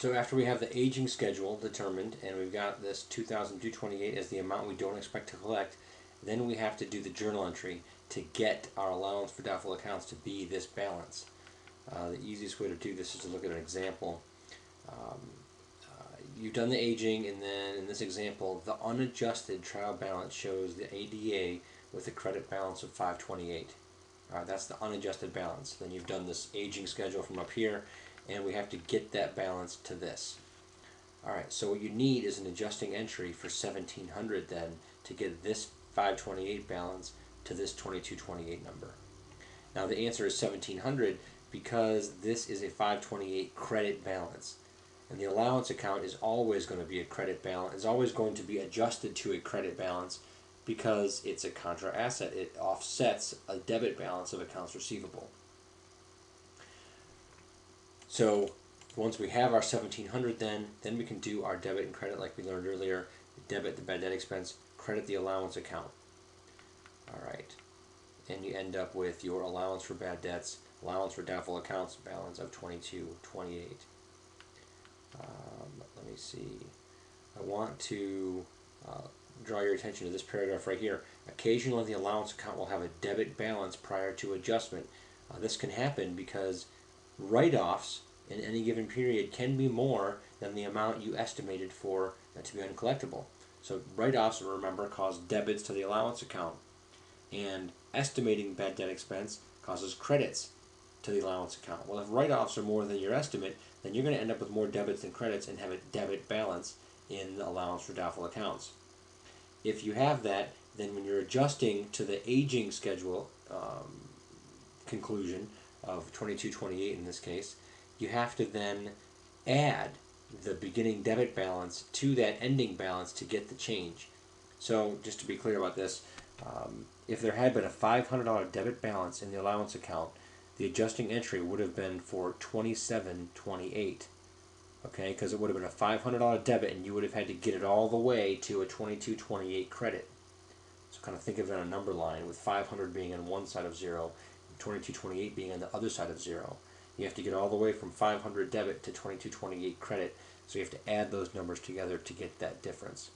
So after we have the aging schedule determined and we've got this 2,228 as the amount we don't expect to collect, then we have to do the journal entry to get our allowance for doubtful accounts to be this balance. The easiest way to do this is to look at an example. You've done the aging, and then in this example, the unadjusted trial balance shows the ADA with a credit balance of 528. That's the unadjusted balance. Then you've done this aging schedule from up here, and we have to get that balance to this. Alright, so what you need is an adjusting entry for 1700 then to get this 528 balance to this 2228 number. Now the answer is 1700 because this is a 528 credit balance. And the allowance account is always going to be a credit balance, is always going to be adjusted to a credit balance because it's a contra asset. It offsets a debit balance of accounts receivable. So once we have our 1700 then we can do our debit and credit like we learned earlier. Debit the bad debt expense, credit the allowance account. Alright, and you end up with your allowance for bad debts, allowance for doubtful accounts balance of 2228. Let me see. I want to draw your attention to this paragraph right here. Occasionally the allowance account will have a debit balance prior to adjustment. This can happen because write-offs in any given period can be more than the amount you estimated for to be uncollectible. So write-offs, remember, cause debits to the allowance account, and estimating bad debt expense causes credits to the allowance account. Well, if write-offs are more than your estimate, then you're going to end up with more debits than credits and have a debit balance in the allowance for doubtful accounts. If you have that, then when you're adjusting to the aging schedule conclusion of 2228 in this case, you have to then add the beginning debit balance to that ending balance to get the change. So just to be clear about this, if there had been a $500 debit balance in the allowance account, the adjusting entry would have been for 2728, okay, because it would have been a $500 debit and you would have had to get it all the way to a 2228 credit. So kind of think of it on a number line with 500 being on one side of 0 and 2228 being on the other side of 0. You have to get all the way from 500 debit to 2228 credit, so you have to add those numbers together to get that difference.